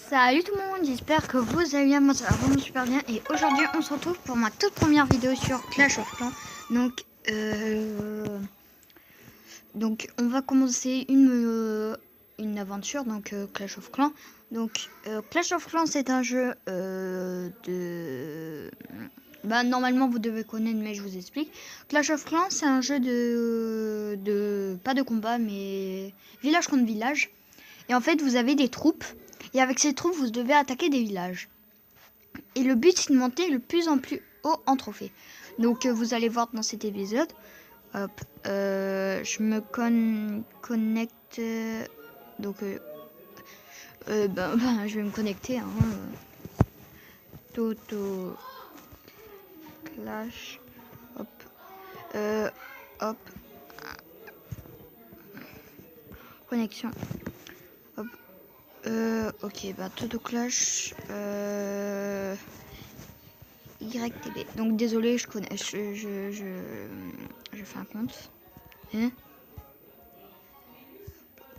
Salut tout le monde, j'espère que vous allez bien, moi ça va vraiment super bien. Et aujourd'hui on se retrouve pour ma toute première vidéo sur Clash of Clans. Donc on va commencer une aventure, donc Clash of Clans. Clash of Clans c'est un jeu normalement vous devez connaître, mais je vous explique. Clash of Clans c'est un jeu pas de combat mais village contre village. Et en fait vous avez des troupes. Et avec ces troupes, vous devez attaquer des villages. Et le but, c'est de monter le plus en plus haut en trophée. Donc, vous allez voir dans cet épisode. Hop, je me connecte. Je vais me connecter. Toto Clash. Hop. Hop. Connexion. Hop. Ok, Toto Clash. YTB. Donc désolé, je connais, je fais un compte. Et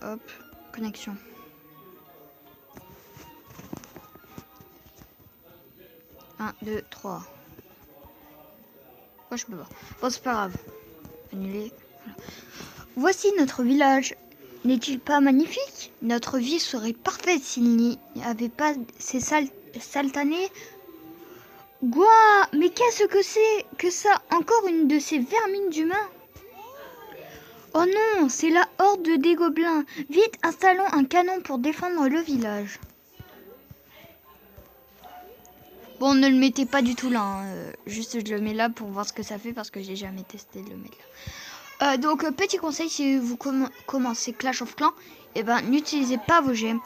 hop, connexion. Un, 2, 3. Oh, je peux pas. Bon, c'est pas grave. Annuler. Voilà. Voici notre village. N'est-il pas magnifique? Notre vie serait parfaite s'il n'y avait pas ces saltanés. Quoi? Mais qu'est-ce que c'est que ça? Encore une de ces vermines d'humains? Oh non, c'est la horde des gobelins. Vite, installons un canon pour défendre le village. Bon, ne le mettez pas du tout là. Hein. Juste, je le mets là pour voir ce que ça fait parce que j'ai jamais testé de le mettre là. Petit conseil, si vous commencez Clash of Clans, n'utilisez pas vos gemmes.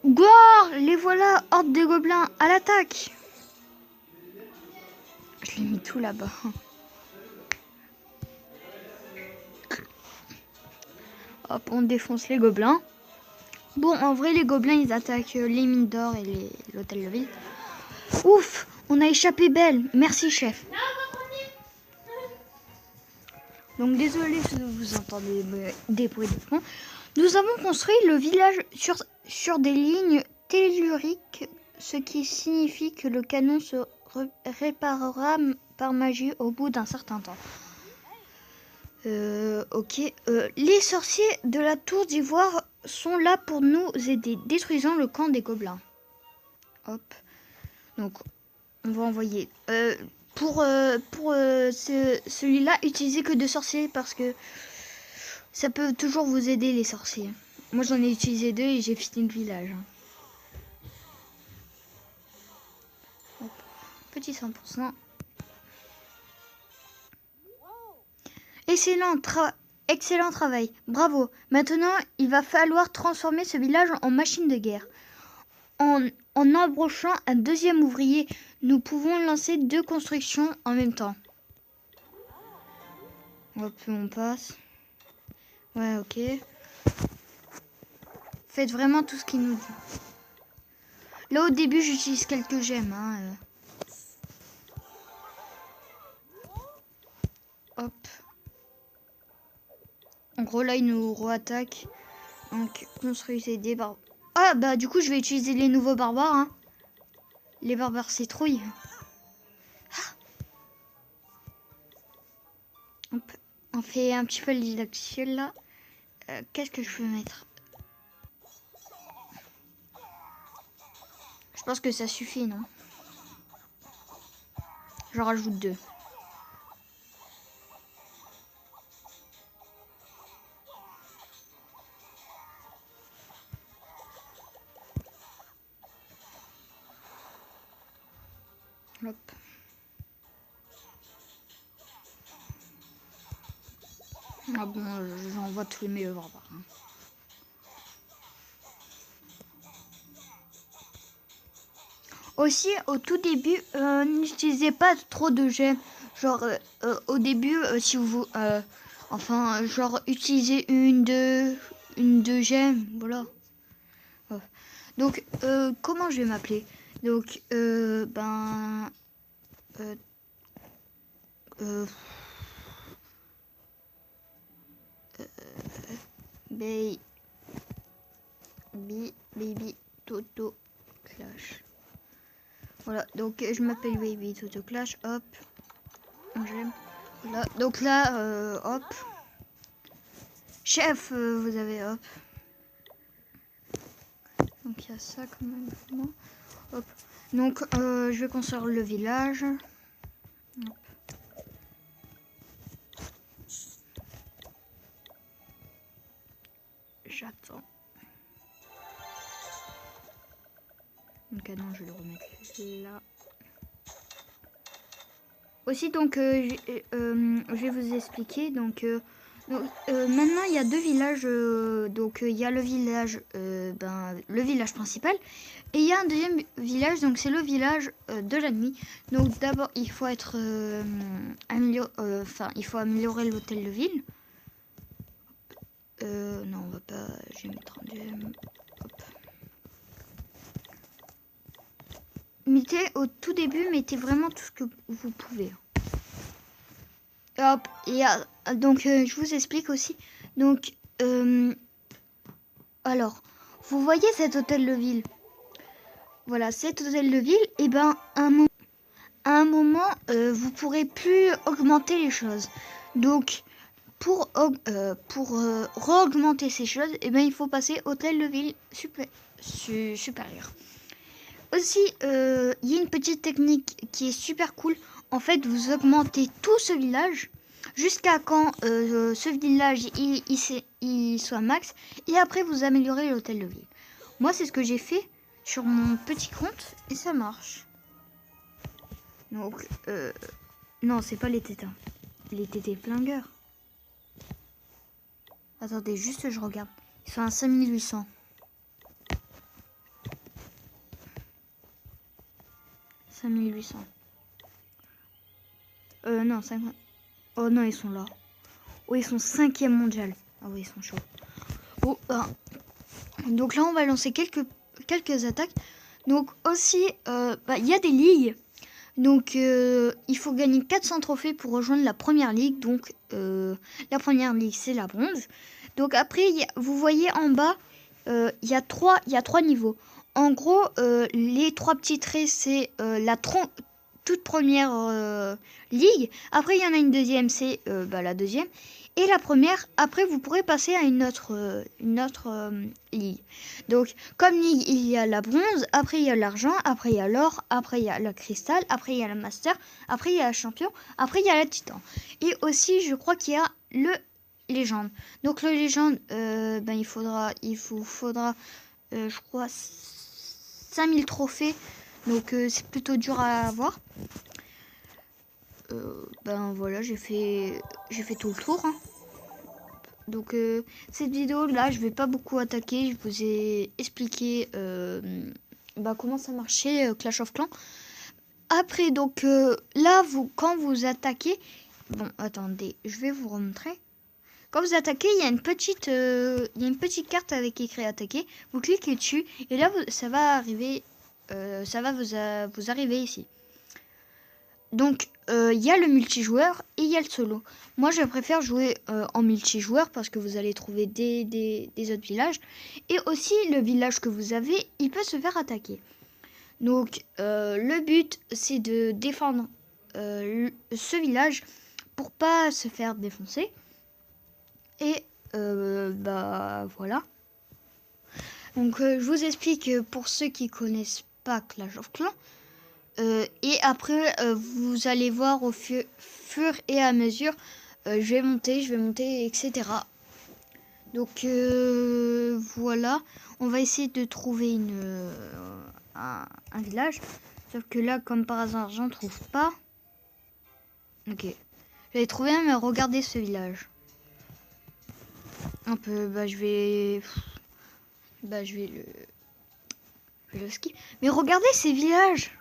Gore, les voilà, horde des gobelins, à l'attaque. Je l'ai mis tout là-bas. Hop, on défonce les gobelins. Bon, en vrai, les gobelins, ils attaquent les mines d'or et l'hôtel de ville. Ouf, on a échappé belle. Merci, chef. Donc, désolé si vous entendez des bruits de fond. Nous avons construit le village sur des lignes telluriques, ce qui signifie que le canon se réparera par magie au bout d'un certain temps. Ok. Les sorciers de la tour d'ivoire sont là pour nous aider, détruisant le camp des gobelins. Hop. Donc, on va envoyer. Celui-là, utilisez que 2 sorciers parce que ça peut toujours vous aider les sorciers. Moi, j'en ai utilisé 2 et j'ai fini le village. Hop. Petit 100%. Excellent travail. Bravo. Maintenant, il va falloir transformer ce village en machine de guerre. En embauchant un deuxième ouvrier, nous pouvons lancer 2 constructions en même temps. Hop, on passe. Ouais, ok. Faites vraiment tout ce qu'il nous dit. Là, au début, j'utilise quelques gemmes. Hop. En gros, là, il nous re-attaque. Donc, construisez des barbares. Ah, du coup, je vais utiliser les nouveaux barbares. Hein. Les barbares citrouilles. Ah. On fait un petit peu le didacticiel, là. Qu'est-ce que je peux mettre? Je pense que ça suffit, non? J'en rajoute 2. Hop. Ah bon, j'envoie tous les meilleurs barbares. Hein. Aussi, au tout début, n'utilisez pas trop de gemmes. Genre, au début, si vous... utilisez une, deux gemmes. Voilà. Ouais. Donc, comment je vais m'appeler? Donc, baby Toto Clash. Voilà, donc je m'appelle Baby Toto Clash, hop. J'aime. Voilà, donc là, hop. Chef, vous avez hop. Donc il y a ça quand même. Hop. Donc je vais construire le village. Hop. J'attends. Donc ah non, je vais le remettre là. Aussi donc je vais vous expliquer donc maintenant il y a deux villages donc il y a le village le village principal et il y a un deuxième village donc c'est le village de la nuit. Donc d'abord il faut être il faut améliorer l'hôtel de ville. Non, on va pas, je vais mettre en deuxième. Hop. Mettez au tout début, mettez vraiment tout ce que vous pouvez. Hop, et donc je vous explique aussi. Donc alors, vous voyez cet hôtel de ville. Voilà, cet hôtel de ville, et ben à un moment, vous pourrez plus augmenter les choses. Donc pour re-augmenter ces choses, et ben il faut passer hôtel de ville supérieur. Aussi, il y a une petite technique qui est super cool. En fait, vous augmentez tout ce village jusqu'à quand ce village il soit max. Et après, vous améliorez l'hôtel de ville. Moi, c'est ce que j'ai fait sur mon petit compte et ça marche. Donc, non, c'est pas les tétins. Les tétés flingueurs. Attendez, juste je regarde. Ils sont à 5800. 5800. Non, 50. Oh non, ils sont là. Oh, ils sont 5e mondial. Ah oui, ils sont chauds. Oh, donc là, on va lancer quelques attaques. Donc aussi, il y a des ligues. Donc, il faut gagner 400 trophées pour rejoindre la première ligue. Donc, la première ligue, c'est la bronze. Donc après, vous voyez en bas, il y a trois niveaux. En gros, les trois petits traits, c'est la toute première ligue. Après, il y en a une deuxième, c'est la deuxième. Et la première, après, vous pourrez passer à une autre ligue. Donc, comme ligue, il y a la bronze, après il y a l'argent, après il y a l'or, après il y a le cristal, après il y a la master, après il y a la champion, après il y a la titan. Et aussi, je crois qu'il y a le légende. Donc, le légende, il vous faudra, je crois, 5000 trophées. Donc, c'est plutôt dur à avoir. Voilà, j'ai fait tout le tour. Hein. Donc cette vidéo là, je vais pas beaucoup attaquer. Je vous ai expliqué comment ça marchait Clash of Clans. Après donc là, quand vous attaquez, bon attendez, je vais vous remontrer. Quand vous attaquez, il y a une petite carte avec écrit attaquer. Vous cliquez dessus et là ça va arriver, ça va vous arriver ici. Donc, il y a le multijoueur et il y a le solo. Moi, je préfère jouer en multijoueur parce que vous allez trouver des autres villages. Et aussi, le village que vous avez, il peut se faire attaquer. Donc, le but, c'est de défendre ce village pour pas se faire défoncer. Et, voilà. Donc, je vous explique pour ceux qui connaissent pas Clash of Clans. Et après, vous allez voir au fur et à mesure, je vais monter, etc. Donc voilà, on va essayer de trouver un village. Sauf que là, comme par hasard, j'en trouve pas. Ok, j'avais trouvé un, mais regardez ce village. Un peu, je vais le ski. Mais regardez ces villages.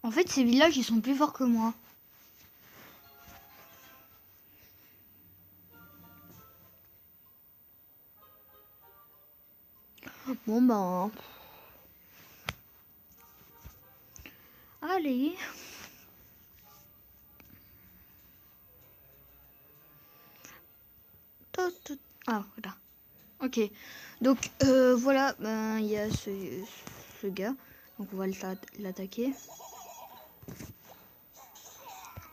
En fait, ces villages, ils sont plus forts que moi. Bon, allez. Ah, voilà. Ok. Donc voilà, ben il y a ce gars. Donc on va l'attaquer.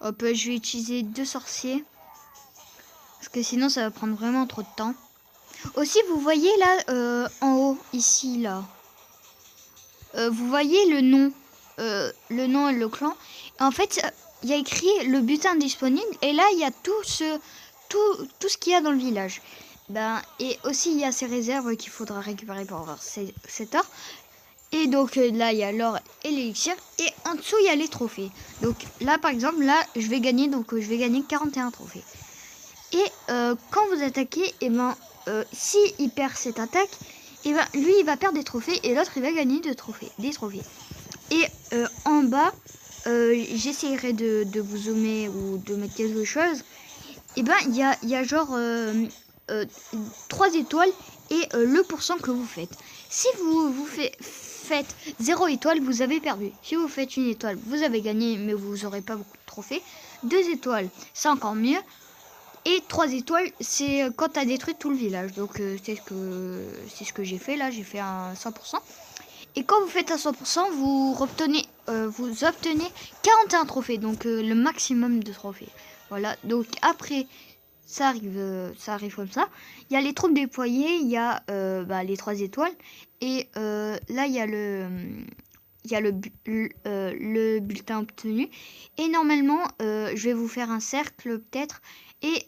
Hop, je vais utiliser 2 sorciers. Parce que sinon ça va prendre vraiment trop de temps. Aussi vous voyez là en haut, ici là. Vous voyez le nom et le clan. En fait, il y a écrit le butin disponible. Et là, il y a tout ce qu'il y a dans le village. Ben, et aussi, il y a ces réserves qu'il faudra récupérer pour avoir cet or. Et donc là, il y a l'or et l'élixir. Et en dessous, il y a les trophées. Donc là, par exemple, là, je vais gagner 41 trophées. Et quand vous attaquez, et ben, si il perd cette attaque, et ben, lui, il va perdre des trophées. Et l'autre, il va gagner des trophées. Et en bas, j'essaierai de vous zoomer ou de mettre quelque chose. Et ben, il y a genre 3 étoiles et le pourcent que vous faites. Si vous faites 0 étoile, vous avez perdu. Si vous faites 1 étoile, vous avez gagné, mais vous n'aurez pas beaucoup de trophées. 2 étoiles, c'est encore mieux. Et 3 étoiles, c'est quand tu as détruit tout le village. Donc c'est ce que j'ai fait là, j'ai fait un 100%. Et quand vous faites à 100%, vous obtenez 41 trophées, donc le maximum de trophées. Voilà, donc après, ça arrive comme ça. Il y a les troupes déployées, il y a les 3 étoiles. Et là, il y a le bulletin obtenu. Et normalement, je vais vous faire un cercle peut-être. Et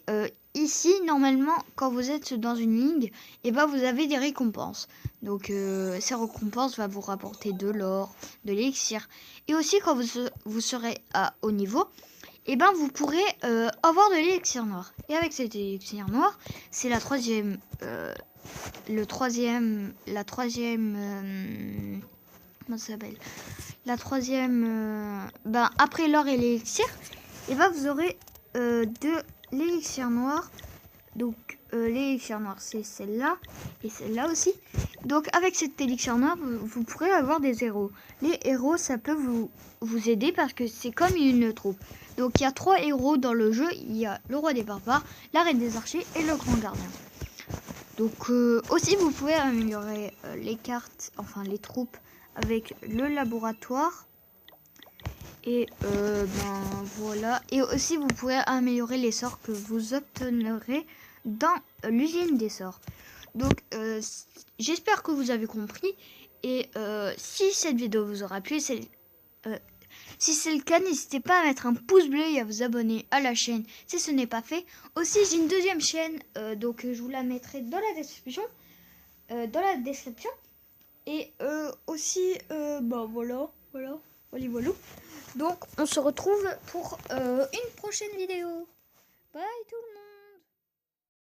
ici, normalement, quand vous êtes dans une ligne, et ben, vous avez des récompenses. Donc, ces récompenses vont vous rapporter de l'or, de l'élixir. Et aussi, quand vous serez à haut niveau, et ben, vous pourrez avoir de l'élixir noir. Et avec cet élixir noir, c'est la troisième... comment ça s'appelle? La troisième... après l'or et l'élixir, et ben, vous aurez de l'élixir noir. Donc l'élixir noir, c'est celle-là et celle-là aussi. Donc avec cette élixir noir, vous pourrez avoir des héros. Les héros, ça peut vous aider parce que c'est comme une troupe. Donc il y a 3 héros dans le jeu. Il y a le roi des barbares, la reine des archers et le grand gardien. Donc aussi vous pouvez améliorer les cartes, enfin les troupes avec le laboratoire. Et voilà. Et aussi vous pouvez améliorer les sorts que vous obtiendrez dans l'usine des sorts. Donc j'espère que vous avez compris. Et si cette vidéo vous aura plu, si c'est le cas, n'hésitez pas à mettre un pouce bleu et à vous abonner à la chaîne si ce n'est pas fait. Aussi j'ai une deuxième chaîne, donc je vous la mettrai dans la description. Et aussi voilà. Donc on se retrouve pour une prochaine vidéo. Bye tout le monde.